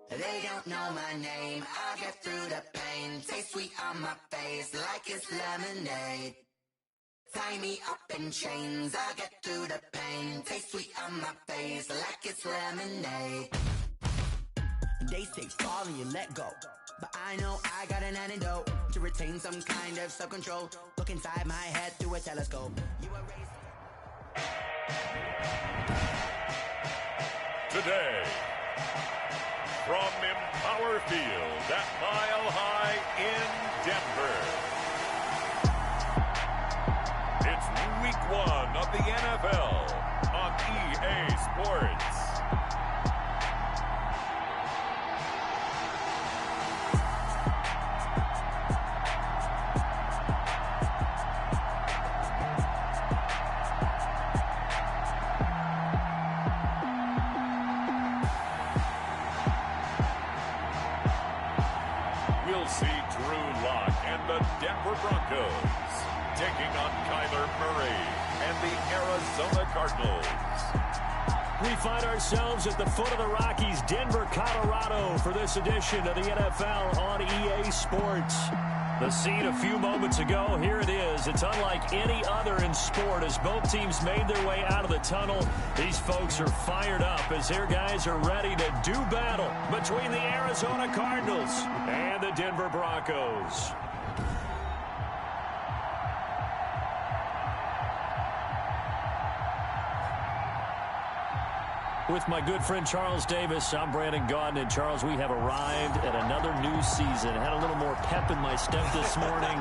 They don't know my name, I get through the pain. Taste sweet on my face like it's lemonade. Tie me up in chains, I get through the pain. Taste sweet on my face like it's lemonade. They say fall and you let go, but I know I got an antidote to retain some kind of self-control. Look inside my head through a telescope. You erase. Today, from Empower Field at Mile High in Denver, it's Week 1 of the NFL on EA Sports. We'll see Drew Lock and the Denver Broncos taking on Kyler Murray and the Arizona Cardinals. We find ourselves at the foot of the Rockies, Denver, Colorado, for this edition of the NFL on EA Sports. The scene a few moments ago, here it is. It's unlike any other in sport as both teams made their way out of the tunnel. These folks are fired up as their guys are ready to do battle between the Arizona Cardinals and the Denver Broncos. With my good friend Charles Davis, I'm Brandon Gaudin. And Charles, we have arrived at another new season. Had a little more pep in my step this morning.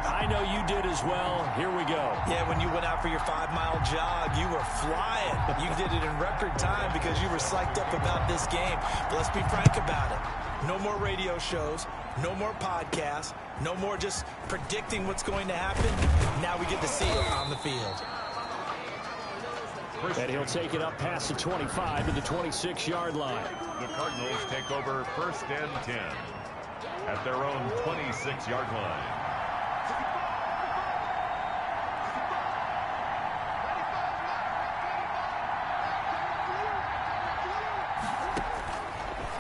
I know you did as well. Here we go. Yeah, when you went out for your 5-mile jog, you were flying. You did it in record time because you were psyched up about this game. But let's be frank about it. No more radio shows, no more podcasts, no more just predicting what's going to happen. Now we get to see it on the field. And he'll take it up past the 25 to the 26-yard line. The Cardinals take over 1st and 10 at their own 26-yard line.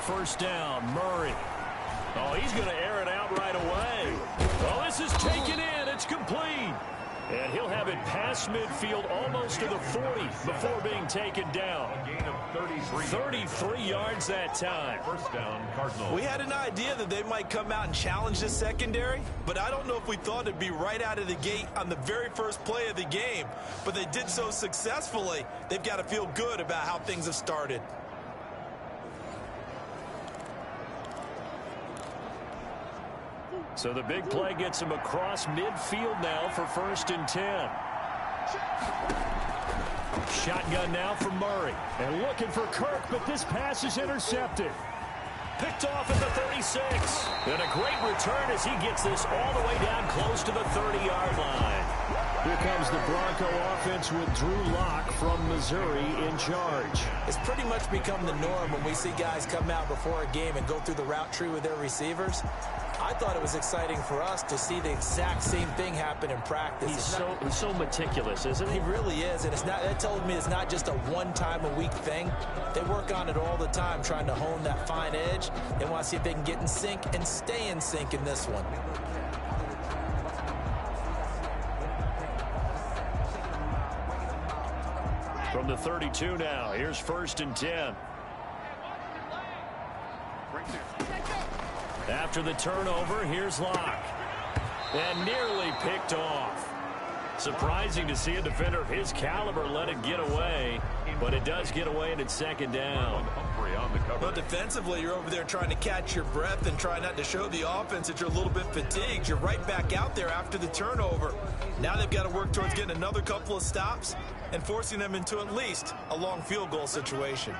First down, Murray. Oh, he's going to air it out right away. Oh, this is taken in. It's complete. And he'll have it past midfield almost to the 40 before being taken down. A gain of 33 yards that time. First down, Cardinals. We had an idea that they might come out and challenge the secondary, but I don't know if we thought it'd be right out of the gate on the very first play of the game. But they did so successfully, they've got to feel good about how things have started. So the big play gets him across midfield now for 1st and 10. Shotgun now for Murray. And looking for Kirk, but this pass is intercepted. Picked off at the 36. And a great return as he gets this all the way down close to the 30-yard line. Here comes the Bronco offense with Drew Lock from Missouri in charge. It's pretty much become the norm when we see guys come out before a game and go through the route tree with their receivers. I thought it was exciting for us to see the exact same thing happen in practice. He's so meticulous, isn't he? He really is, and that tells me it's not just a one-time-a-week thing. They work on it all the time, trying to hone that fine edge. They want to see if they can get in sync and stay in sync in this one. From the 32 now, here's 1st and 10. After the turnover, here's Lock. And nearly picked off. Surprising to see a defender of his caliber let it get away, but it does get away and it's 2nd down. Well, defensively, you're over there trying to catch your breath and try not to show the offense that you're a little bit fatigued. You're right back out there after the turnover. Now they've got to work towards getting another couple of stops and forcing them into at least a long field goal situation.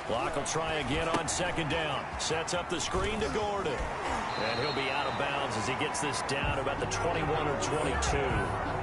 Lock will try again on 2nd down. Sets up the screen to Gordon. And he'll be out of bounds as he gets this down about the 21 or 22.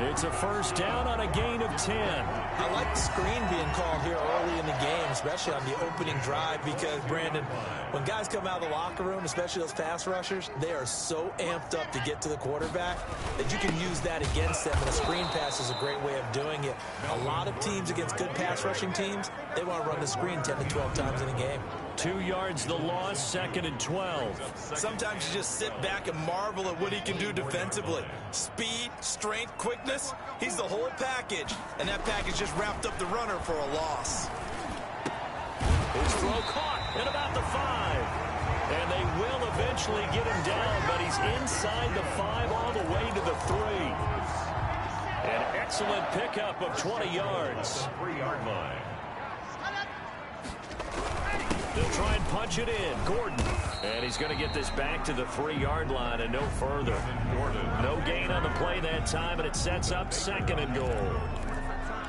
It's a 1st down on a gain of 10. I like the screen being called here early in the game, especially on the opening drive, because, Brandon, when guys come out of the locker room, especially those pass rushers, they are so amped up to get to the quarterback that you can use that against them, and a screen pass is a great way of doing it. A lot of teams against good pass rushing teams, they want to run the screen 10 to 12 times in a game. 2 yards the loss, 2nd and 12. Sometimes you just sit back and marvel at what he can do defensively. Speed, strength, quickness, he's the whole package. And that package just wrapped up the runner for a loss. His throw caught at about the 5. And they will eventually get him down, but he's inside the 5 all the way to the 3. An excellent pickup of 20 yards. 3-yard line. They'll try and punch it in. Gordon. And he's going to get this back to the 3-yard line and no further. No gain on the play that time, and it sets up 2nd and goal.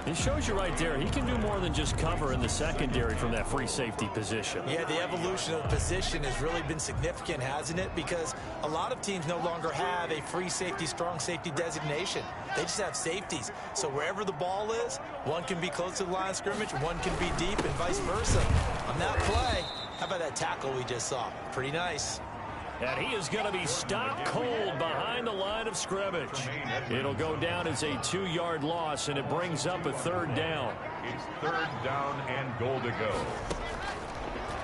It shows you right there, he can do more than just cover in the secondary from that free safety position. Yeah, the evolution of the position has really been significant, hasn't it? Because a lot of teams no longer have a free safety, strong safety designation. They just have safeties. So wherever the ball is, one can be close to the line of scrimmage, one can be deep, and vice versa. On that play, how about that tackle we just saw? Pretty nice. And he is going to be stopped cold behind the line of scrimmage. It'll go down as a 2-yard loss, and it brings up a 3rd down. It's 3rd down and goal to go.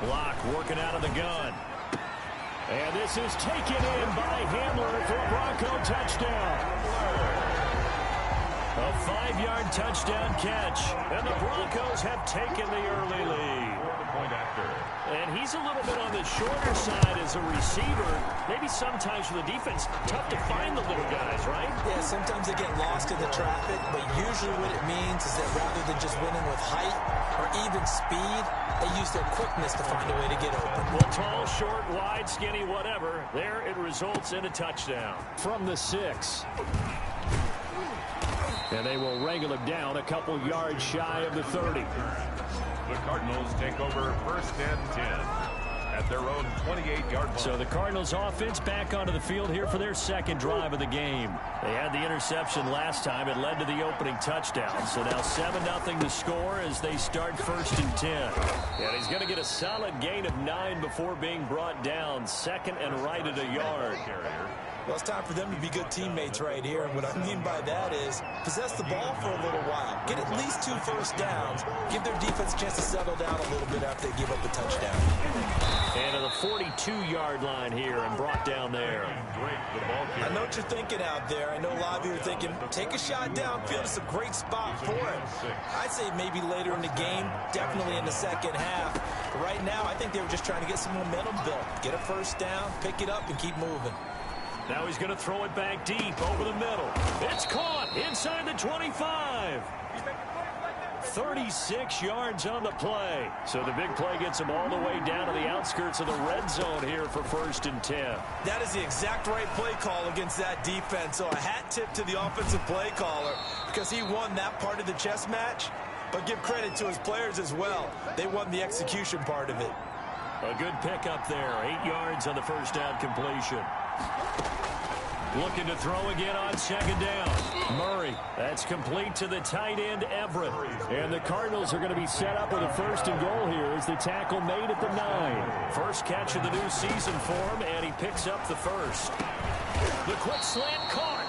Block working out of the gun. And this is taken in by Hamler for a Bronco touchdown. A 5-yard touchdown catch. And the Broncos have taken the early lead. Point after. And he's a little bit on the shorter side as a receiver. Maybe sometimes for the defense, tough to find the little guys, right? Yeah, sometimes they get lost in the traffic, but usually what it means is that rather than just winning with height or even speed, they use their quickness to find a way to get open. Well, tall, short, wide, skinny, whatever. There it results in a touchdown from the 6. And they will wrangle him down a couple yards shy of the 30. The Cardinals take over 1st and 10 at their own 28-yard line. So the Cardinals offense back onto the field here for their 2nd drive of the game. They had the interception last time. It led to the opening touchdown. So now 7-0 to score as they start 1st and 10. And he's going to get a solid gain of 9 before being brought down. 2nd and right at a yard. Well, it's time for them to be good teammates right here. And what I mean by that is possess the ball for a little while. Get at least 2 first downs. Give their defense a chance to settle down a little bit after they give up a touchdown. And to the 42-yard line here and brought down there. I know what you're thinking out there. I know a lot of you are thinking, take a shot downfield. It's a great spot for it. I'd say maybe later in the game, definitely in the 2nd half. But right now, I think they were just trying to get some momentum built. Get a first down, pick it up, and keep moving. Now he's going to throw it back deep over the middle. It's caught inside the 25. 36 yards on the play. So the big play gets him all the way down to the outskirts of the red zone here for 1st and 10. That is the exact right play call against that defense. So a hat tip to the offensive play caller because he won that part of the chess match. But give credit to his players as well. They won the execution part of it. A good pickup there. 8 yards on the first down completion. Looking to throw again on 2nd down. Murray. That's complete to the tight end, Everett. And the Cardinals are going to be set up with a 1st and goal here as the tackle made at the 9. First catch of the new season for him, and he picks up the 1st. The quick slant caught.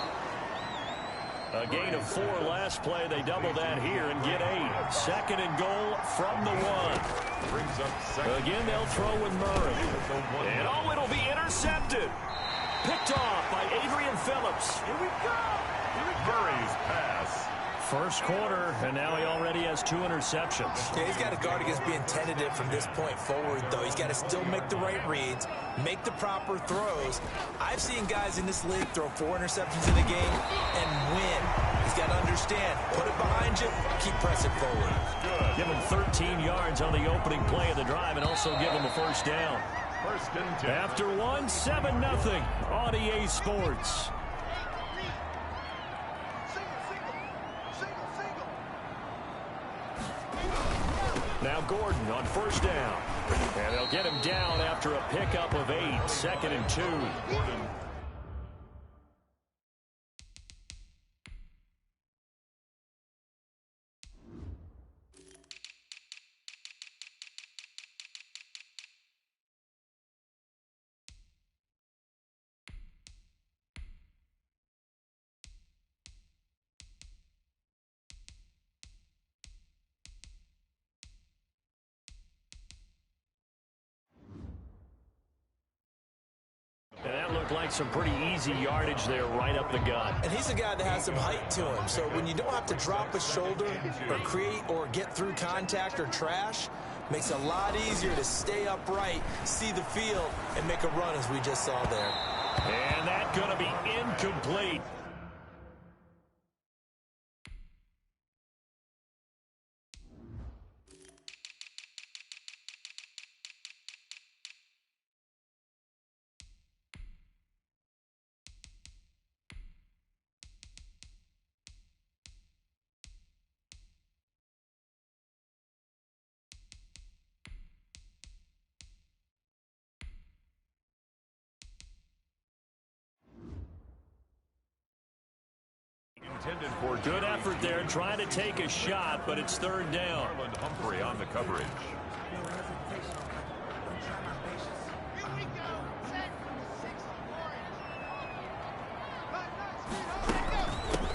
A gain of 4 last play. They double that here and get 8. 2nd and goal from the 1. Brings up 2nd. Again, they'll throw with Murray. And oh, it'll be intercepted. Picked off by Adrian Phillips. Here we go. Murray's pass. First quarter, and now he already has 2 interceptions. Yeah, he's got to guard against being tentative from this point forward, though. He's got to still make the right reads, make the proper throws. I've seen guys in this league throw 4 interceptions in a game and win. He's got to understand, put it behind you, keep pressing forward. Give him 13 yards on the opening play of the drive and also give him a 1st down. 1st and 10. After 1, 7-0 on EA Sports. Now Gordon on 1st down. And they'll get him down after a pickup of 8. 2nd and 2. Gordon. looked like some pretty easy yardage there right up the gut. And he's a guy that has some height to him. So when you don't have to drop a shoulder or create or get through contact or trash, makes it a lot easier to stay upright, see the field, and make a run as we just saw there. And that's going to be incomplete. Good effort there, trying to take a shot, but it's third down. Humphrey on the coverage.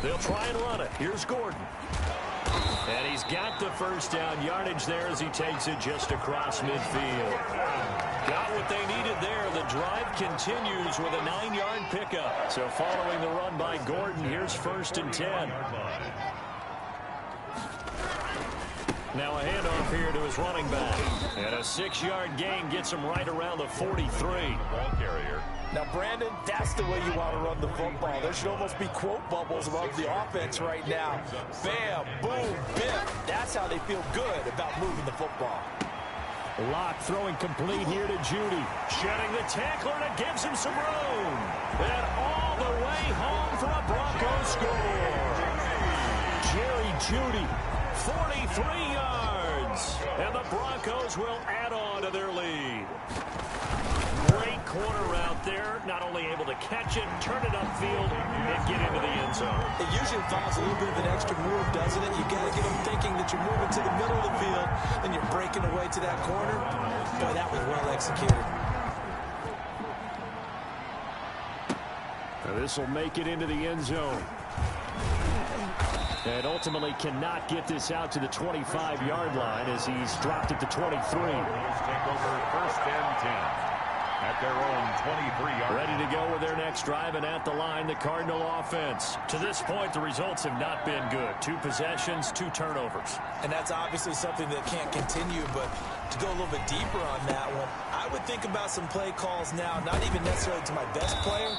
They'll try and run it. Here's Gordon. And he's got the first down yardage there as he takes it just across midfield. Got what they needed there. The drive continues with a 9-yard pickup. So following the run by Gordon, here's 1st and 10. Now a handoff here to his running back. And a 6-yard gain gets him right around the 43. Ball carrier. Now, Brandon, that's the way you want to run the football. There should almost be quote bubbles above the offense right now. Bam, boom, bim. That's how they feel good about moving the football. Locke throwing complete here to Judy. Shedding the tackler, and it gives him some room. And all the way home for a Broncos score. Jerry Judy, 43 yards. And the Broncos will add on to their lead. Great corner route there. Not only able to catch it, turn it upfield, and get into the end zone. It usually involves a little bit of an extra move, doesn't it? You've got to get them thinking that you're moving to the middle of the field, and you're breaking away to that corner. Boy, that was well executed. This will make it into the end zone. And ultimately cannot get this out to the 25-yard line as he's dropped it to 23. Take over 1st and 10. At their own 23-yard. Ready to go with their next drive, and at the line, the Cardinal offense. To this point, the results have not been good. 2 possessions, 2 turnovers. And that's obviously something that can't continue, but to go a little bit deeper on that one, I would think about some play calls now, not even necessarily to my best player,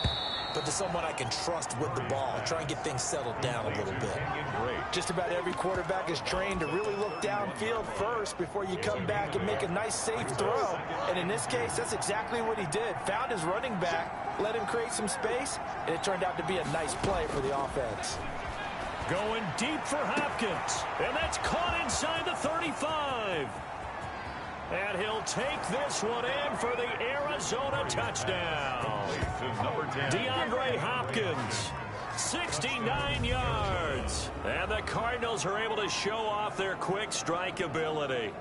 but to someone I can trust with the ball. Try and get things settled down a little bit. Just about every quarterback is trained to really look downfield first before you come back and make a nice, safe throw. And in this case, that's exactly what he did. Found his running back, let him create some space, and it turned out to be a nice play for the offense. Going deep for Hopkins, and that's caught inside the 35. And he'll take this one in for the Arizona touchdown. DeAndre Hopkins, 69 yards. And the Cardinals are able to show off their quick strike ability.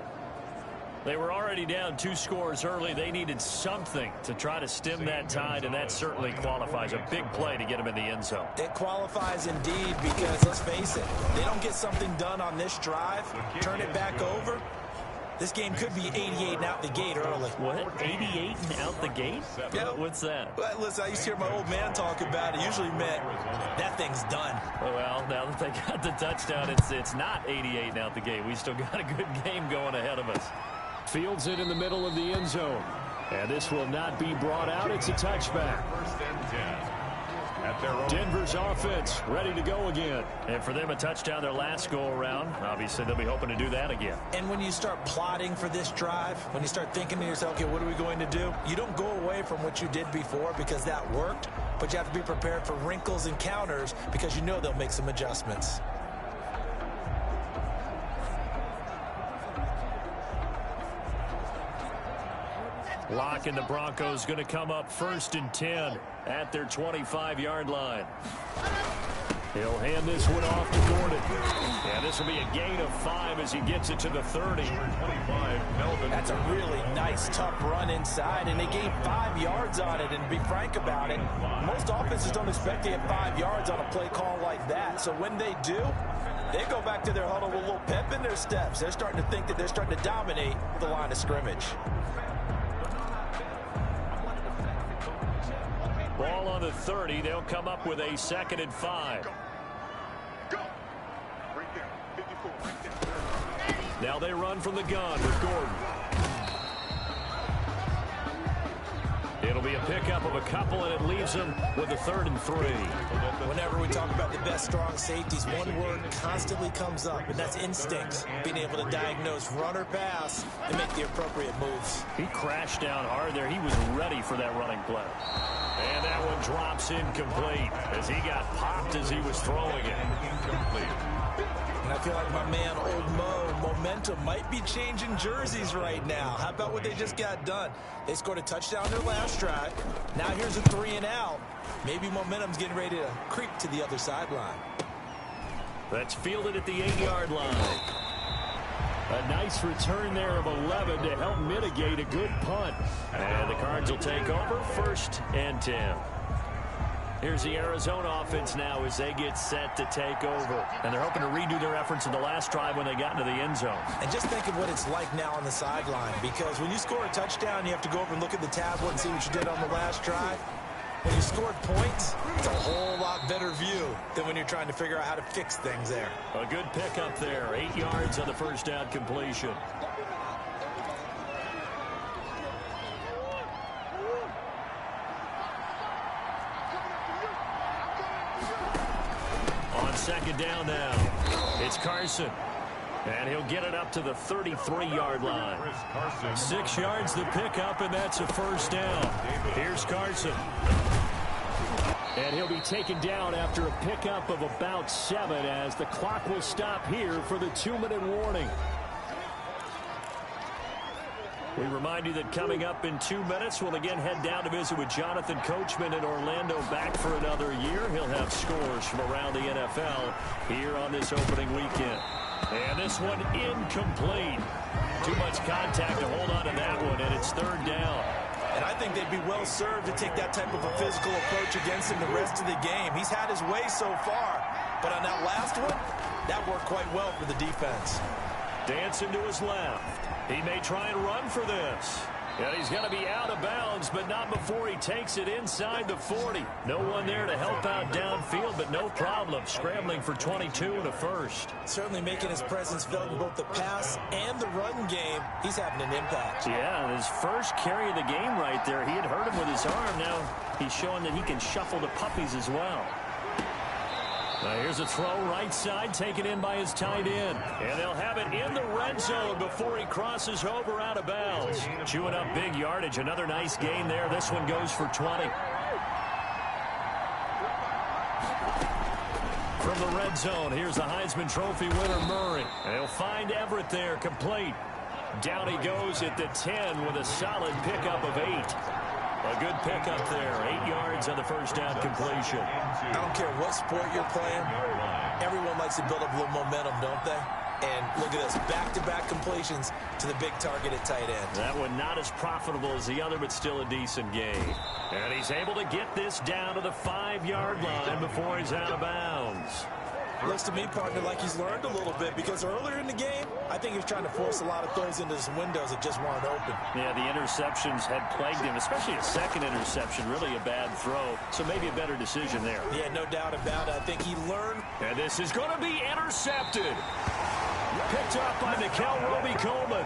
They were already down 2 scores early. They needed something to try to stem that tide, and that certainly qualifies. A big play to get them in the end zone. It qualifies indeed because, let's face it, they don't get something done on this drive, turn it back over. This game could be 88 and out the gate early. What? 88 and out the gate? Yeah. What's that? Well, listen, I used to hear my old man talk about it. Usually meant that thing's done. Well, now that they got the touchdown, it's not 88 and out the gate. We still got a good game going ahead of us. Fields it in the middle of the end zone. And this will not be brought out. It's a touchback. 1st and 10. At their own. Denver's offense ready to go again. And for them, a touchdown their last go-around. Obviously, they'll be hoping to do that again. And when you start plotting for this drive, when you start thinking to yourself, okay, what are we going to do? You don't go away from what you did before because that worked, but you have to be prepared for wrinkles and counters because you know they'll make some adjustments. Locke and the Broncos going to come up 1st and 10 at their 25-yard line. He'll hand this one off to Gordon. And this will be a gain of 5 as he gets it to the 30. 25, Melvin. That's a really nice, tough run inside, and they gained 5 yards on it. And to be frank about it, most offenses don't expect to get 5 yards on a play call like that. So when they do, they go back to their huddle with a little pep in their steps. They're starting to think that they're starting to dominate the line of scrimmage. Ball 30. They'll come up with a 2nd and 5. Now they run from the gun with Gordon. It'll be a pickup of a couple, and it leaves them with a 3rd and 3. Whenever we talk about the best strong safeties, one word constantly comes up, and that's instincts. Being able to diagnose run or pass and make the appropriate moves. He crashed down hard there. He was ready for that running play. And that one drops incomplete as he got popped as he was throwing it. And I feel like my man, Old Mo, momentum might be changing jerseys right now. How about what they just got done? They scored a touchdown their last drive. Now here's a 3 and out. Maybe momentum's getting ready to creep to the other sideline. That's fielded at the 8-yard line. A nice return there of 11 to help mitigate a good punt. And the Cards will take over 1st and 10. Here's the Arizona offense now as they get set to take over. And they're hoping to redo their efforts in the last drive when they got into the end zone. And just think of what it's like now on the sideline, because when you score a touchdown, you have to go over and look at the tablet and see what you did on the last drive. When you scored points, it's a whole lot better view than when you're trying to figure out how to fix things there. A good pickup there. 8 yards on the first down completion. On 2nd down now, it's Carson. And he'll get it up to the 33-yard line. 6 yards the pickup, and that's a 1st down. Here's Carson. And he'll be taken down after a pickup of about 7 as the clock will stop here for the 2-minute warning. We remind you that coming up in 2 minutes, we'll again head down to visit with Jonathan Coachman in Orlando, back for another year. He'll have scores from around the NFL here on this opening weekend. And this one incomplete. Too much contact to hold on to that one, and it's 3rd down. And I think they'd be well served to take that type of a physical approach against him the rest of the game. He's had his way so far, but on that last one, that worked quite well for the defense. Dancing to his left. He may try and run for this. And he's going to be out of bounds, but not before he takes it inside the 40. No one there to help out downfield, but no problem. Scrambling for 22 and a 1st. Certainly making his presence felt in both the pass and the run game. He's having an impact. Yeah, his first carry of the game right there. He had hurt him with his arm. Now he's showing that he can shuffle the puppies as well. Now here's a throw right side, taken in by his tight end. And they'll have it in the red zone before he crosses over out of bounds. Chewing up big yardage. Another nice gain there. This one goes for 20. From the red zone, here's the Heisman Trophy winner, Murray. And he'll find Everett there, complete. Down he goes at the 10 with a solid pickup of 8. A good pickup there. 8 yards on the first down completion. I don't care what sport you're playing. Everyone likes to build up a little momentum, don't they? And look at this, back-to-back completions to the big target at tight end. That one not as profitable as the other, but still a decent gain. And he's able to get this down to the 5-yard line before he's out of bounds. Looks to me, partner, like he's learned a little bit, because earlier in the game, I think he was trying to force a lot of throws into some windows that just weren't open. Yeah, the interceptions had plagued him, especially a second interception, really a bbad throw. So maybe a better decision there. Yeah, no doubt about it. I think he learned. And this is going to be intercepted. Picked up by Nickel Roby-Coleman.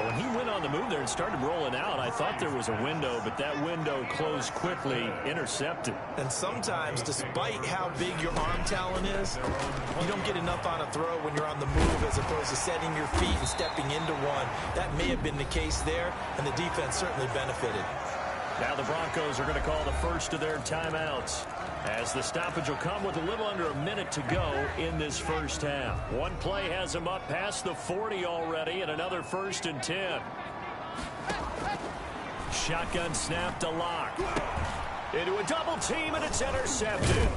When he went on the move there and started rolling out, I thought there was a window, but that window closed quickly, intercepted. And sometimes, despite how big your arm talent is, you don't get enough on a throw when you're on the move as opposed to setting your feet and stepping into one. That may have been the case there, and the defense certainly benefited. Now the Broncos are going to call the first of their timeouts, as the stoppage will come with a little under a minute to go in this first half. One play has him up past the 40 already, and another 1st and 10. Shotgun snap to Lock. Into a double team, and it's intercepted.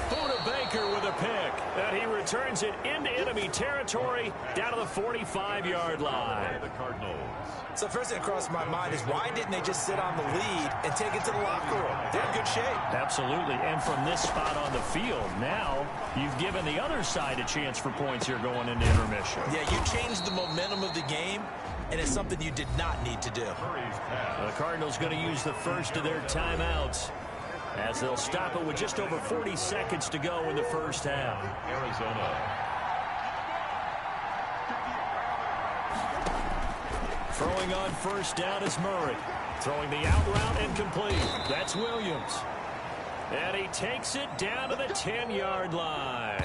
Buda Baker with a pick, and he returns it into enemy territory down to the 45-yard line. The Cardinals. So first thing that crossed my mind is, why didn't they just sit on the lead and take it to the locker room? They're in good shape. Absolutely, and from this spot on the field, now you've given the other side a chance for points here going into intermission. Yeah, you changed the momentum of the game, and it's something you did not need to do. The Cardinals going to use the first of their timeouts. as they'll stop it with just over 40 seconds to go in the first half. Arizona. Throwing on first down is Murray. Throwing the out route and complete. That's Williams. And he takes it down to the 10-yard line.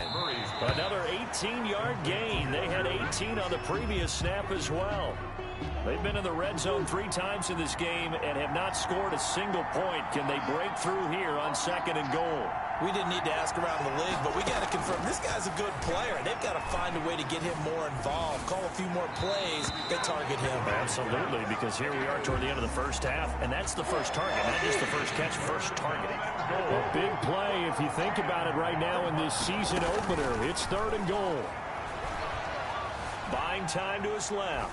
Another 18-yard gain. They had 18 on the previous snap as well. They've been in the red zone 3 times in this game and have not scored a single point. Can they break through here on 2nd and goal? We didn't need to ask around the league, but we got to confirm this guy's a good player. They've got to find a way to get him more involved, call a few more plays that target him. Absolutely, because here we are toward the end of the first half, and that's the first target, not just the first catch, first target. A big play if you think about it right now in this season opener. It's 3rd and goal. Buying time to his left.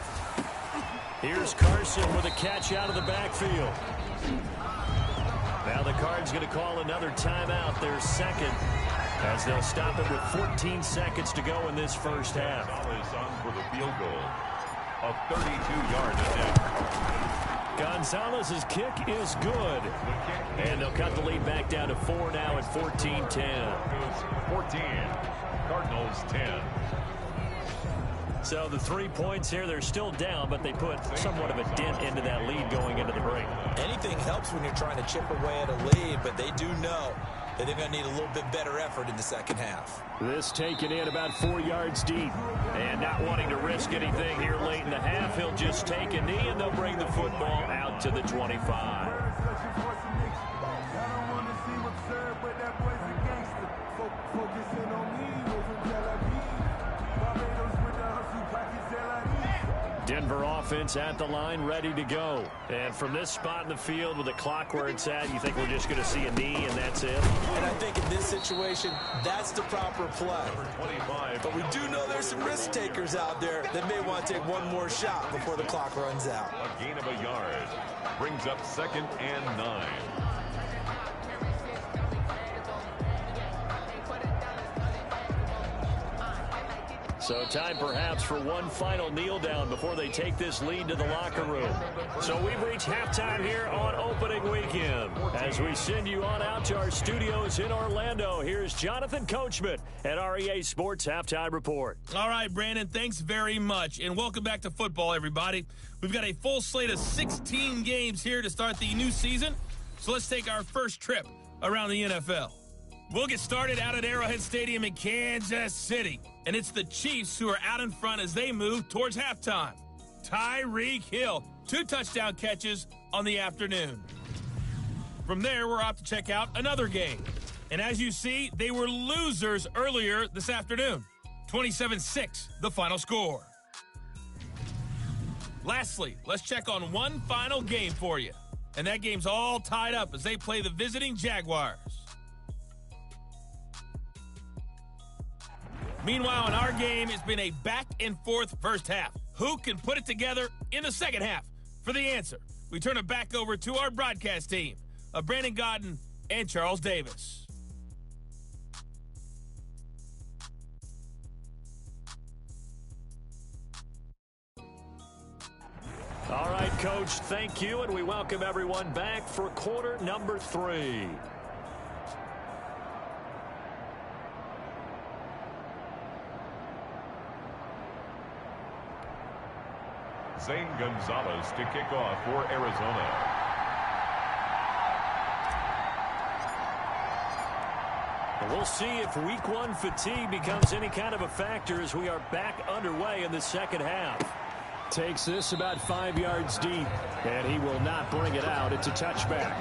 Here's Carson with a catch out of the backfield. Now the Cards going to call another timeout, their second, as they'll stop it with 14 seconds to go in this first half. Gonzalez on for the field goal. A 32-yard attempt. Gonzalez's kick is good. And they'll cut the lead back down to 4 now at 14-10. 14. Cardinals 10. So the 3 points here, they're still down, but they put somewhat of a dent into that lead going into the break. Anything helps when you're trying to chip away at a lead, but they do know that they're going to need a little bit better effort in the second half. This taken in about 4 yards deep. And not wanting to risk anything here late in the half, he'll just take a knee, and they'll bring the football out to the 25. Denver offense at the line, ready to go. And from this spot in the field with the clock where it's at, you think we're just going to see a knee and that's it? And I think in this situation, that's the proper play. 25. But we do know there's some risk takers out there that may want to take one more shot before the clock runs out. A gain of a yard. Brings up 2nd and 9. So time perhaps for one final kneel down before they take this lead to the locker room. So we've reached halftime here on opening weekend. As we send you on out to our studios in Orlando, here's Jonathan Coachman at REA Sports Halftime Report. All right, Brandon, thanks very much. And welcome back to football, everybody. We've got a full slate of 16 games here to start the new season. So let's take our first trip around the NFL. We'll get started out at Arrowhead Stadium in Kansas City. And it's the Chiefs who are out in front as they move towards halftime. Tyreek Hill, 2 touchdown catches on the afternoon. From there, we're off to check out another game. And as you see, they were losers earlier this afternoon. 27-6, the final score. Lastly, let's check on one final game for you. And that game's all tied up as they play the visiting Jaguars. Meanwhile, in our game, it's been a back-and-forth first half. Who can put it together in the second half? For the answer, we turn it back over to our broadcast team of Brandon Godden and Charles Davis. All right, Coach, thank you, and we welcome everyone back for quarter number 3. Zane Gonzalez to kick off for Arizona. We'll see if week 1 fatigue becomes any kind of a factor as we are back underway in the second half. Takes this about 5 yards deep, and he will not bring it out. It's a touchback.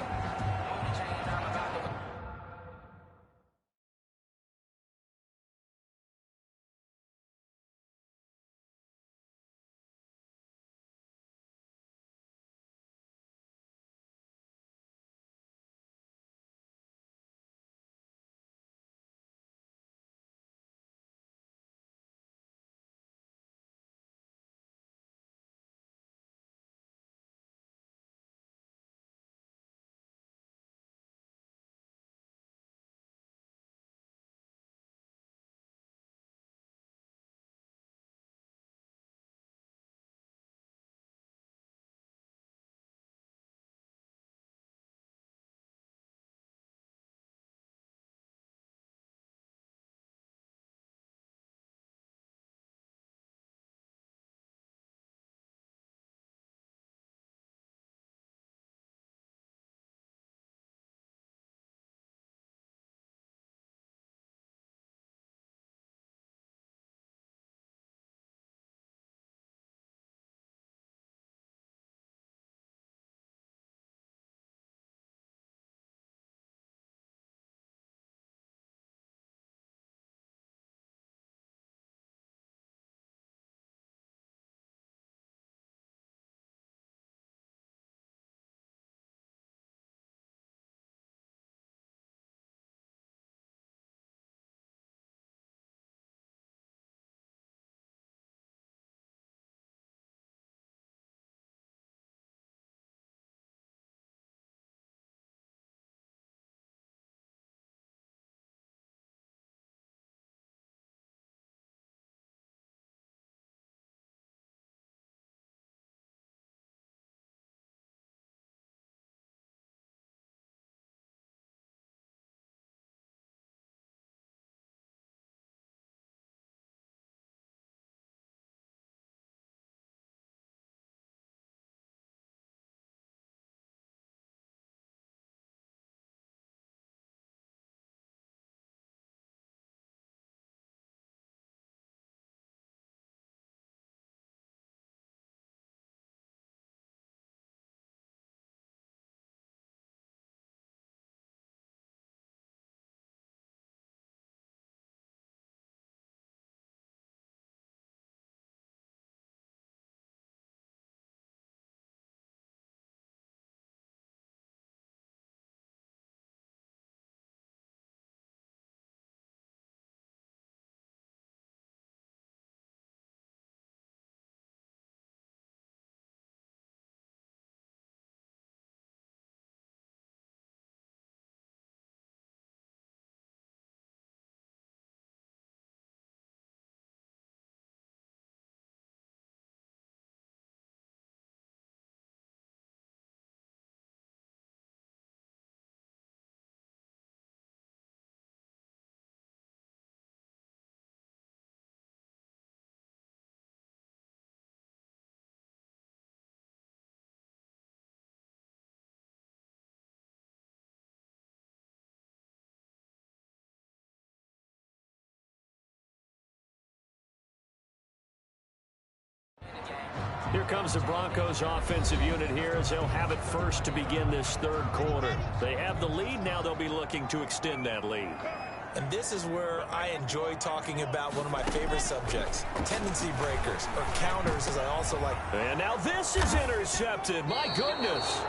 Here comes the Broncos offensive unit here as they'll have it first to begin this third quarter. They have the lead. Now they'll be looking to extend that lead. And this is where I enjoy talking about one of my favorite subjects, tendency breakers, or counters, as I also like. And now this is intercepted. My goodness.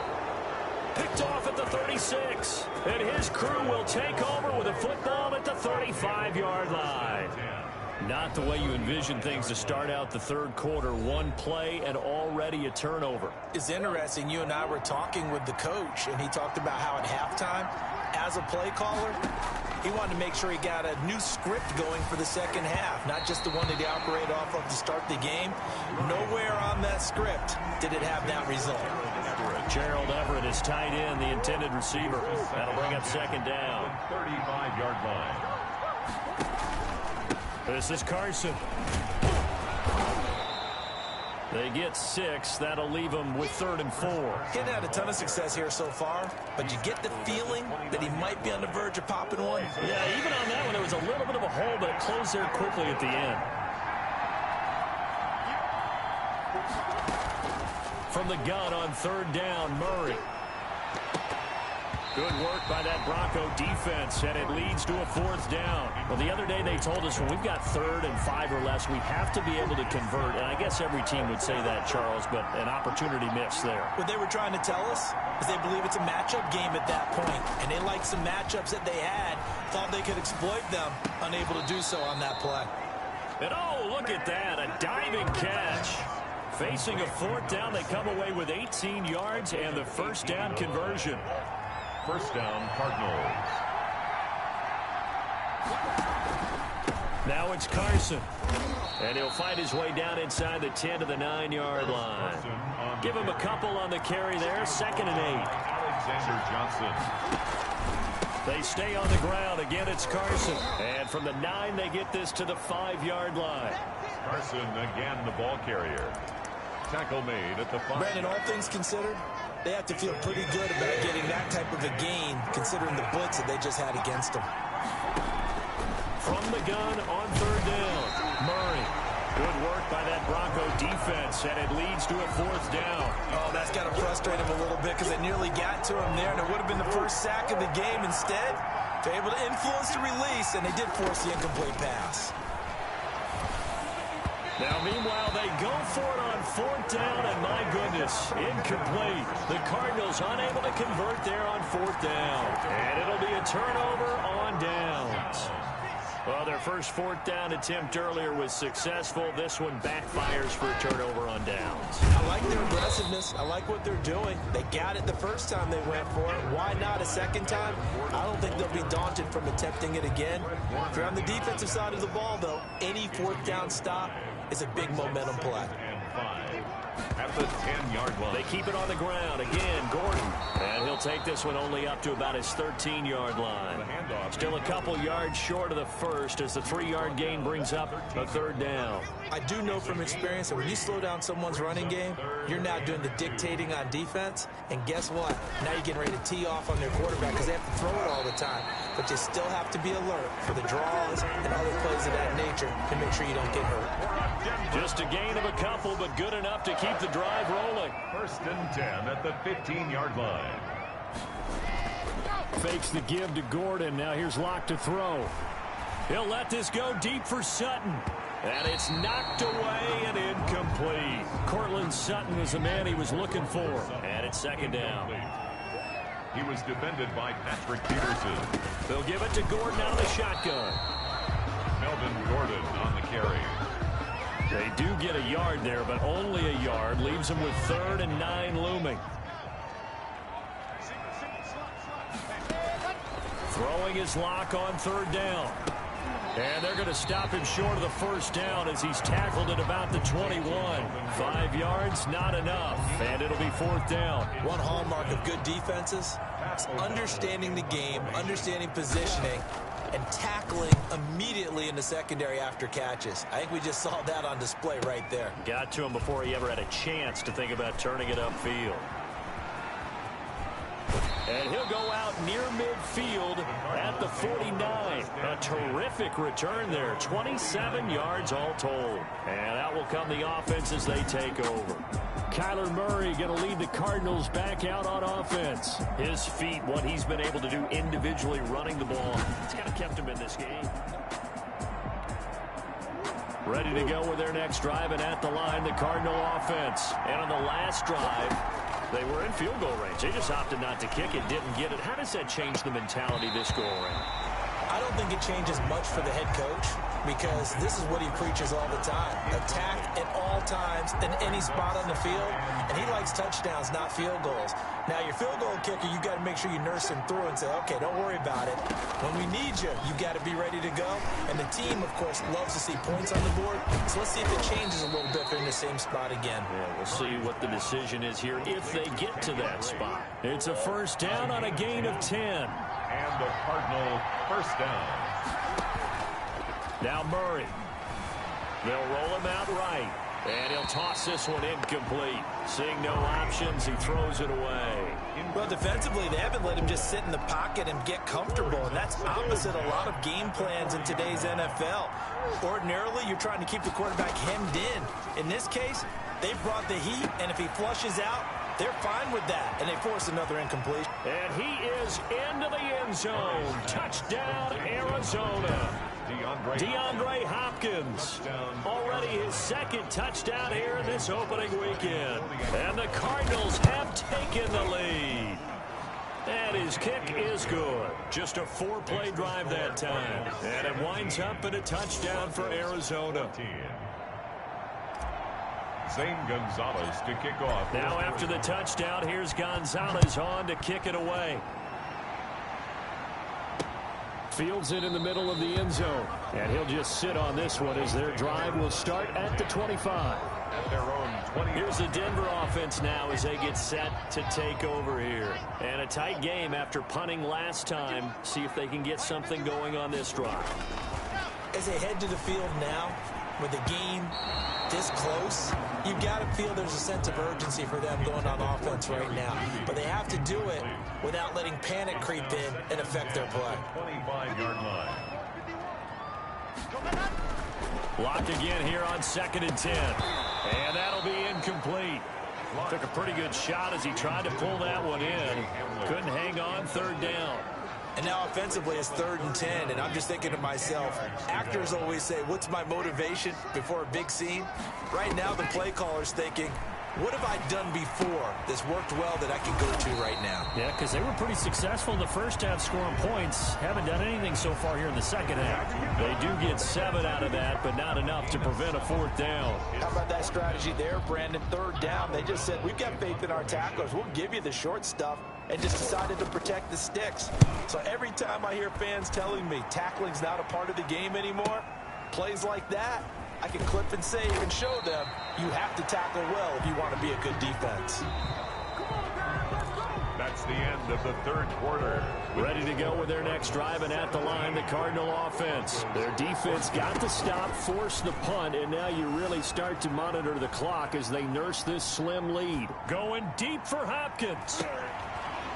Picked off at the 36. And his crew will take over with a football at the 35-yard line. Not the way you envision things to start out the third quarter. One play and already a turnover. It's interesting. You and I were talking with the coach, and he talked about how at halftime, as a play caller, he wanted to make sure he got a new script going for the second half, not just the one that he operated off of to start the game. Nowhere on that script did it have that result. Gerald Everett is tight end, the intended receiver. That'll bring up second down. 35-yard line. This is Carson. They get 6. That'll leave them with 3rd and 4. He hadn't had a ton of success here so far, but you get the feeling that he might be on the verge of popping one. Yeah, even on that one, it was a little bit of a hole, but it closed there quickly at the end. From the gun on 3rd down, Murray. Good work by that Bronco defense, and it leads to a 4th down. Well, the other day they told us when we've got 3rd and 5 or less, we have to be able to convert. And I guess every team would say that, Charles, but an opportunity missed there. What they were trying to tell us is they believe it's a matchup game at that point, and they liked some matchups that they had, thought they could exploit them, unable to do so on that play. And oh, look at that, a diving catch. Facing a 4th down, they come away with 18 yards and the first down conversion. First down, Cardinals. Now it's Carson. And he'll find his way down inside the 10 to the 9-yard line. Give him a couple on the carry there. 2nd and 8. Alexander Johnson. They stay on the ground. Again, it's Carson. And from the 9, they get this to the 5-yard line. Carson again the ball carrier. Tackle made at the 5. Brandon, all things considered, they have to feel pretty good about getting that type of a gain, considering the blitz that they just had against them. From the gun on 3rd down, Murray. Good work by that Bronco defense, and it leads to a 4th down. Oh, that's got to frustrate him a little bit because they nearly got to him there, and it would have been the first sack of the game. Instead, they're able to influence the release, and they did force the incomplete pass. Now, meanwhile, they go for it on 4th down, and my goodness, incomplete. The Cardinals unable to convert there on 4th down. And it'll be a turnover on downs. Well, their first 4th down attempt earlier was successful. This one backfires for a turnover on downs. I like their aggressiveness. I like what they're doing. They got it the first time they went for it. Why not a second time? I don't think they'll be daunted from attempting it again. If you're on the defensive side of the ball, though, any 4th down stop is a big momentum play. At the 10-yard line. They keep it on the ground. Again, Gordon. And he'll take this one only up to about his 13-yard line. Still a couple yards short of the first as the 3-yard gain brings up a 3rd down. I do know from experience that when you slow down someone's running game, you're now doing the dictating on defense. And guess what? Now you're getting ready to tee off on their quarterback because they have to throw it all the time. But you still have to be alert for the draws and other plays of that nature to make sure you don't get hurt. Just a gain of a couple, but good enough to keep the drive rolling. 1st and 10 at the 15-yard line. Fakes the give to Gordon. Now here's Locke to throw. He'll let this go deep for Sutton. And it's knocked away and incomplete. Cortland Sutton was the man he was looking for. And it's 2nd down. He was defended by Patrick Peterson. They'll give it to Gordon out of the shotgun. Melvin Gordon on the carry. They do get a yard there, but only a yard. Leaves them with 3rd and 9 looming. Throwing his Lock on 3rd down. And they're going to stop him short of the first down as he's tackled at about the 21. 5 yards, not enough. And it'll be 4th down. One hallmark of good defenses is understanding the game, understanding positioning, and tackling immediately in the secondary after catches. I think we just saw that on display right there. Got to him before he ever had a chance to think about turning it upfield. And he'll go out near midfield at the 49. A terrific return there. 27 yards all told. And that will come the offense as they take over. Kyler Murray going to lead the Cardinals back out on offense. His feet, what he's been able to do individually running the ball, it's kind of kept him in this game. Ready to go with their next drive, and at the line, the Cardinal offense. And on the last drive, they were in field goal range. They just opted not to kick it, didn't get it. How does that change the mentality this go around? I don't think it changes much for the head coach, because this is what he preaches all the time. Attack at all times in any spot on the field, and he likes touchdowns, not field goals. Now, your field goal kicker, you got to make sure you nurse him through and say, okay, don't worry about it. When we need you, you got to be ready to go. And the team, of course, loves to see points on the board. So let's see if it changes a little bit if they're in the same spot again. Yeah, we'll see what the decision is here if they get to that spot. It's a first down on a gain of 10. And the Cardinal first down. Now Murray. They'll roll him out right. And he'll toss this one incomplete. Seeing no options, he throws it away. Well, defensively, they haven't let him just sit in the pocket and get comfortable, and that's opposite a lot of game plans in today's NFL. Ordinarily, you're trying to keep the quarterback hemmed in. In this case, they brought the heat, and if he flushes out, they're fine with that, and they force another incompletion. And he is into the end zone. Touchdown, Arizona. DeAndre Hopkins, already his second touchdown here in this opening weekend. And the Cardinals have taken the lead. And his kick is good. Just a 4-play drive that time. And it winds up in a touchdown for Arizona. Zane Gonzalez to kick off. Now after the touchdown, here's Gonzalez on to kick it away. Fields it in the middle of the end zone. And he'll just sit on this one as their drive will start at the 25. At their own 20. Here's the Denver offense now as they get set to take over here. And a tight game after punting last time. See if they can get something going on this drive. As they head to the field now, with the game this close, you've got to feel there's a sense of urgency for them going on offense right now. But they have to do it without letting panic creep in and affect their play. 25-yard line. Blocked again here on 2nd and 10. And that'll be incomplete. Took a pretty good shot as he tried to pull that one in. Couldn't hang on, 3rd down. And now offensively it's 3rd and 10, and I'm just thinking to myself, actors always say, what's my motivation before a big scene? Right now the play caller's thinking, what have I done before that's worked well that I can go to right now? Yeah, because they were pretty successful in the first half scoring points. Haven't done anything so far here in the second half. They do get 7 out of that, but not enough to prevent a 4th down. How about that strategy there, Brandon? 3rd down, they just said, we've got faith in our tacklers. We'll give you the short stuff, and just decided to protect the sticks. So every time I hear fans telling me tackling's not a part of the game anymore, plays like that, I can clip and save and show them you have to tackle well if you want to be a good defense. That's the end of the 3rd quarter. Ready to go with their next drive, and at the line, the Cardinal offense. Their defense got the stop, forced the punt, and now you really start to monitor the clock as they nurse this slim lead. Going deep for Hopkins.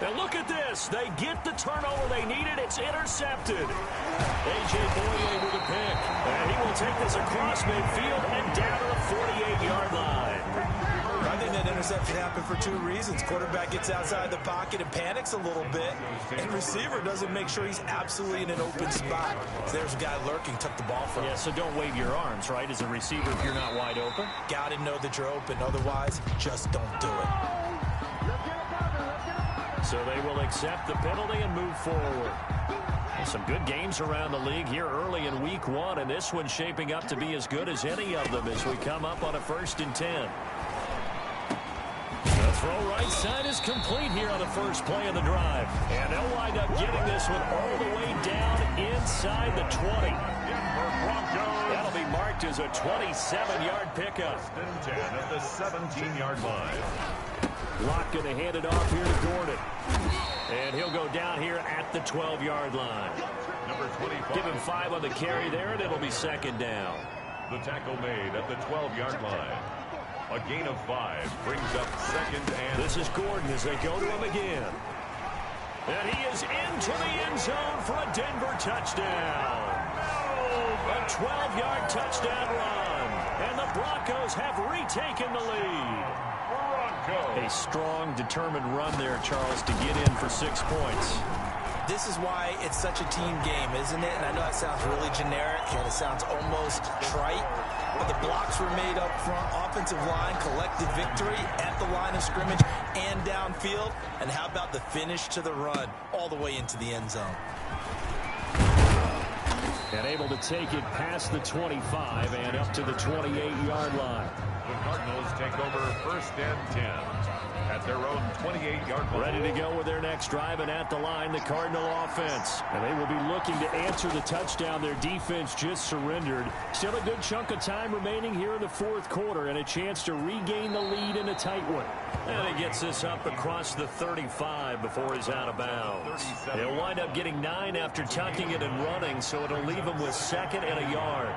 And look at this. They get the turnover they needed. It's intercepted. A.J. Boyle with a pick. And he will take this across midfield and down to the 48-yard line. I think that interception happened for 2 reasons. Quarterback gets outside the pocket and panics a little bit. And receiver doesn't make sure he's absolutely in an open spot. So there's a guy lurking, took the ball from him. Yeah, so don't wave your arms, right, as a receiver if you're not wide open. Got to know that you're open. Otherwise, just don't do it. So they will accept the penalty and move forward. Some good games around the league here early in week 1, and this one's shaping up to be as good as any of them as we come up on a 1st and 10. The throw right side is complete here on the first play of the drive. And they'll wind up getting this one all the way down inside the 20. That'll be marked as a 27-yard pickup. 10 at the 17-yard line. Locke going to hand it off here to Gordon. And he'll go down here at the 12-yard line. Number 25. Give him 5 on the carry there, and it'll be 2nd down. The tackle made at the 12-yard line. A gain of 5 brings up 2nd and... This is Gordon as they go to him again. And he is into the end zone for a Denver touchdown. A 12-yard touchdown run. And the Broncos have retaken the lead. A strong, determined run there, Charles, to get in for 6 points. This is why it's such a team game, isn't it? And I know that sounds really generic and it sounds almost trite, but the blocks were made up front, offensive line, collective victory at the line of scrimmage and downfield. And how about the finish to the run all the way into the end zone? And able to take it past the 25 and up to the 28-yard line. The Cardinals take over 1st and 10 at their own 28-yard line. Ready to go with their next drive, and at the line, the Cardinal offense. And they will be looking to answer the touchdown their defense just surrendered. Still a good chunk of time remaining here in the 4th quarter, and a chance to regain the lead in a tight one. And he gets this up across the 35 before he's out of bounds. He'll wind up getting 9 after tucking it and running, so it'll leave him with 2nd and a yard.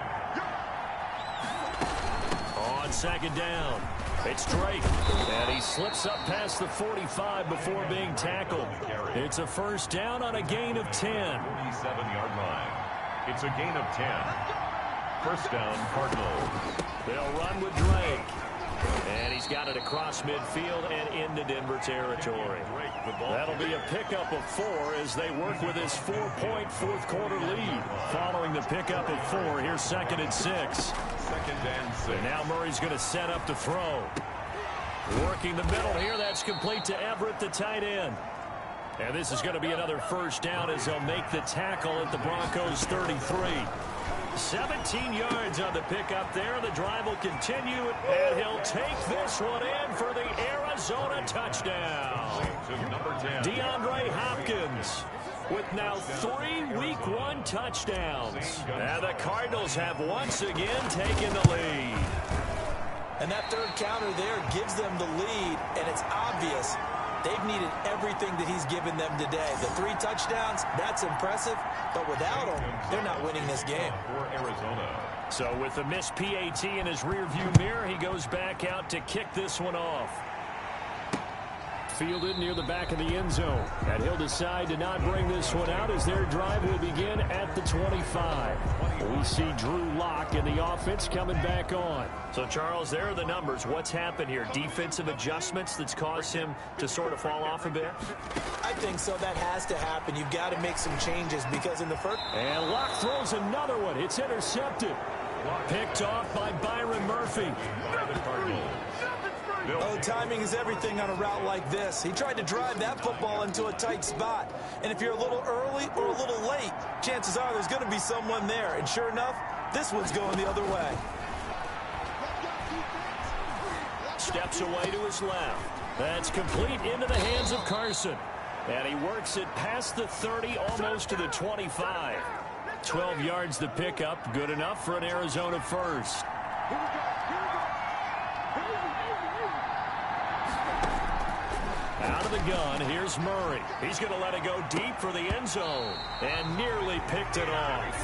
On 2nd down, it's Drake, and he slips up past the 45 before being tackled. It's a 1st down on a gain of 10. 47-yard line. It's a gain of 10. 1st down, Cardinals. They'll run with Drake. And he's got it across midfield and into Denver territory. That'll be a pickup of 4 as they work with his 4-point 4th quarter lead. Following the pickup of 4, here's 2nd and 6. 2nd and 6. And now Murray's going to set up to throw. Working the middle here, that's complete to Everett, the tight end. And this is going to be another 1st down as they'll make the tackle at the Broncos' 33. 17 yards on the pickup there. The drive will continue, and he'll take this one in for the Arizona touchdown. Number 10. DeAndre Hopkins with now 3 Week 1 touchdowns. And the Cardinals have once again taken the lead. And that 3rd counter there gives them the lead, and it's obvious they've needed everything that he's given them today. The 3 touchdowns, that's impressive, but without them, they're not winning this game. For Arizona. So with the missed PAT in his rearview mirror, he goes back out to kick this one off. Fielded near the back of the end zone. And he'll decide to not bring this one out as their drive will begin at the 25. We see Drew Lock and the offense coming back on. So, Charles, there are the numbers. What's happened here? Defensive adjustments that's caused him to sort of fall off a bit? I think so. That has to happen. You've got to make some changes because in the first... And Lock throws another one. It's intercepted. Picked off by Byron Murphy. Oh, timing is everything on a route like this. He tried to drive that football into a tight spot. And if you're a little early or a little late, chances are there's going to be someone there. And sure enough, this one's going the other way. Steps away to his left. That's complete into the hands of Carson. And he works it past the 30, almost to the 25. 12 yards the pickup. Good enough for an Arizona 1st. Out of the gun, here's Murray. He's going to let it go deep for the end zone and nearly picked it off.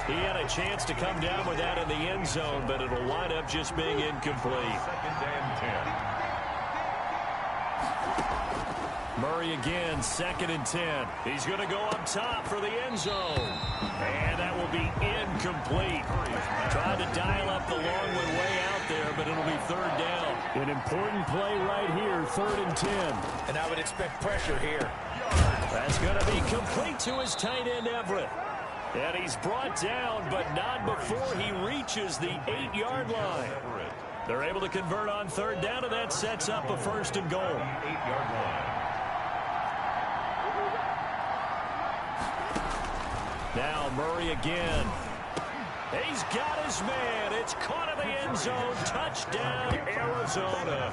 He had a chance to come down with that in the end zone, but it'll wind up just being incomplete. 2nd and 10. Murray again, 2nd and 10. He's going to go up top for the end zone. And that will be incomplete. Tried to dial up the long one way out there, but it'll be 3rd down. An important play right here, 3rd and 10. And I would expect pressure here. That's going to be complete to his tight end, Everett. And he's brought down, but not before he reaches the 8-yard line. They're able to convert on 3rd down, and that sets up a 1st and goal. 8-yard line. Now Murray again. He's got his man. It's caught in the end zone. Touchdown, Arizona.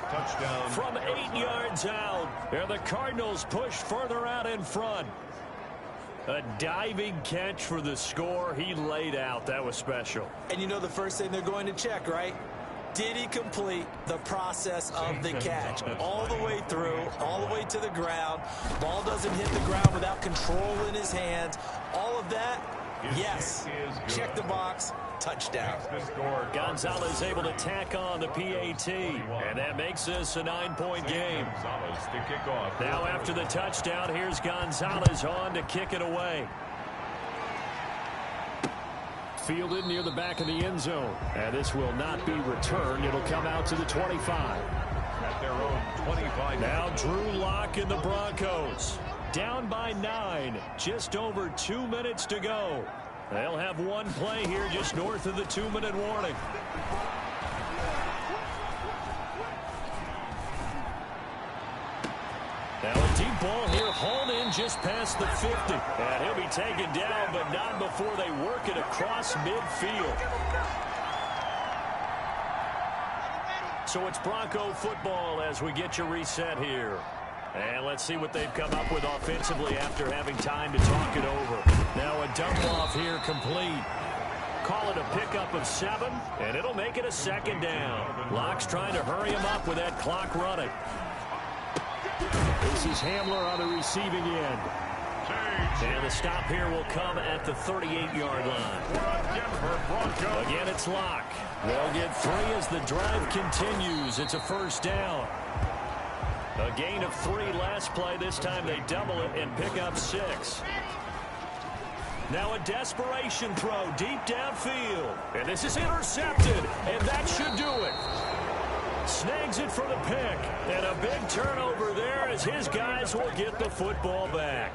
Touchdown. From 8 yards out. And the Cardinals push further out in front. A diving catch for the score. He laid out. That was special. And you know the first thing they're going to check, right? Did he complete the process of the catch? All the way through, all the way to the ground. Ball doesn't hit the ground without control in his hands. All of that, yes. Check the box. Touchdown. Gonzalez able to tack on the PAT. And that makes this a 9-point game. Now after the touchdown, here's Gonzalez on to kick it away. fielded near the back of the end zone. And this will not be returned. It'll come out to the 25. At their own 25. Now Drew Lock and the Broncos. Down by 9. Just over 2 minutes to go. They'll have one play here just north of the 2-minute warning. Now a deep ball here, hauled in just past the 50. And he'll be taken down, but not before they work it across midfield. So it's Bronco football as we get you reset here. And let's see what they've come up with offensively after having time to talk it over. Now a dump off here complete. Call it a pickup of 7, and it'll make it a 2nd down. Lock's trying to hurry him up with that clock running. This is Hamler on the receiving end. And the stop here will come at the 38-yard line. Again, it's Lock. They'll get 3 as the drive continues. It's a 1st down. A gain of 3 last play. This time they double it and pick up 6. Now a desperation throw deep downfield. And this is intercepted. And that should do it. Snags it for the pick. And a big turnover there as his guys will get the football back.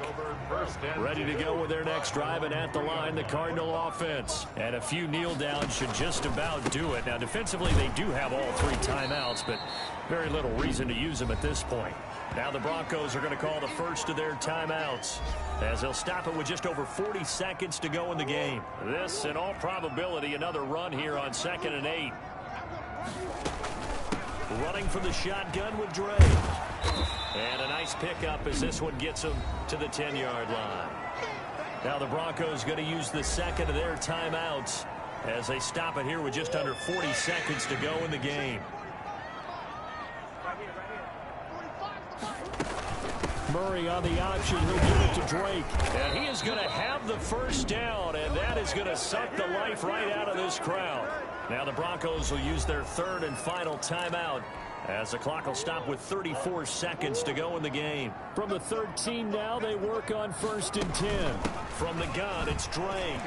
Ready to go with their next drive, and at the line, the Cardinal offense. And a few kneel downs should just about do it. Now, defensively, they do have all 3 timeouts, but very little reason to use them at this point. Now the Broncos are going to call the first of their timeouts as they'll stop it with just over 40 seconds to go in the game. This, in all probability, another run here on 2nd and 8. Running from the shotgun with Dre. And a nice pickup as this one gets him to the 10-yard line. Now the Broncos going to use the 2nd of their timeouts as they stop it here with just under 40 seconds to go in the game. Murray on the option. He'll give it to Drake. And he is going to have the 1st down, and that is going to suck the life right out of this crowd. Now the Broncos will use their 3rd and final timeout as the clock will stop with 34 seconds to go in the game. From the 13 now, they work on 1st and 10. From the gun, it's Drake.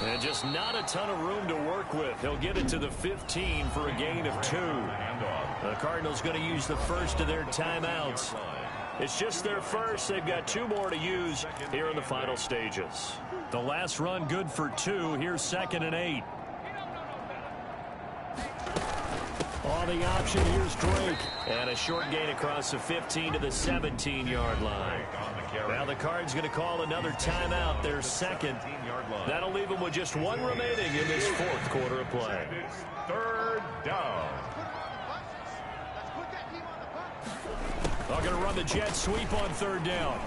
And just not a ton of room to work with. He'll get it to the 15 for a gain of 2. The Cardinals going to use the 1st of their timeouts. It's just their 1st. They've got 2 more to use here in the final stages. The last run good for 2. Here's 2nd and 8. On the option, here's Drake. And a short gain across the 15 to the 17-yard line. Now the Cards going to call another timeout, their 2nd. That'll leave them with just 1 remaining in this 4th quarter of play. 3rd down. They're going to run the jet sweep on 3rd down.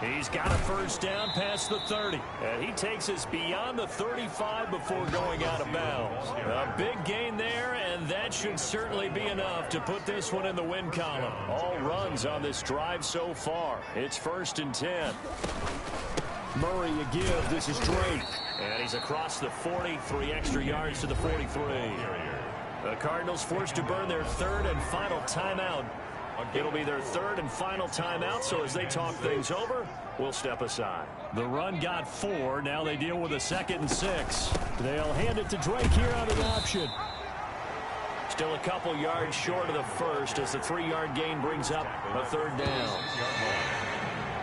He's got a 1st down past the 30. And he takes us beyond the 35 before going out of bounds. A big gain there, and that should certainly be enough to put this one in the win column. All runs on this drive so far. It's 1st and 10. Murray a give. This is Drake. And he's across the 40, 3 extra yards to the 43. The Cardinals forced to burn their 3rd and final timeout. It'll be their 3rd and final timeout, so as they talk things over, we'll step aside. The run got 4. Now they deal with a 2nd and 6. They'll hand it to Drake here on the option. Still a couple yards short of the 1st as the 3-yard gain brings up a 3rd down.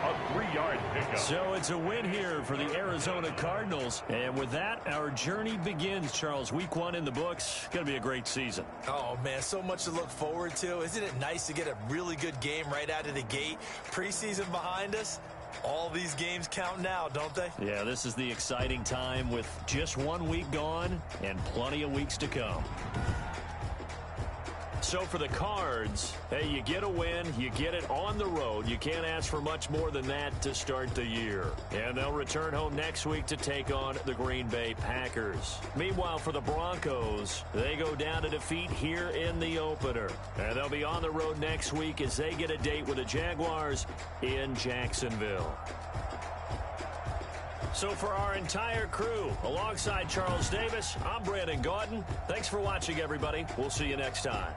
A 3-yard pickup. So it's a win here for the Arizona Cardinals. And with that, our journey begins, Charles. Week 1 in the books. Going to be a great season. Oh, man, so much to look forward to. Isn't it nice to get a really good game right out of the gate? Preseason behind us. All these games count now, don't they? Yeah, this is the exciting time with just 1 week gone and plenty of weeks to come. So for the Cards, hey, you get a win, you get it on the road. You can't ask for much more than that to start the year. And they'll return home next week to take on the Green Bay Packers. Meanwhile, for the Broncos, they go down to defeat here in the opener. And they'll be on the road next week as they get a date with the Jaguars in Jacksonville. So for our entire crew, alongside Charles Davis, I'm Brandon Gaudin. Thanks for watching, everybody. We'll see you next time.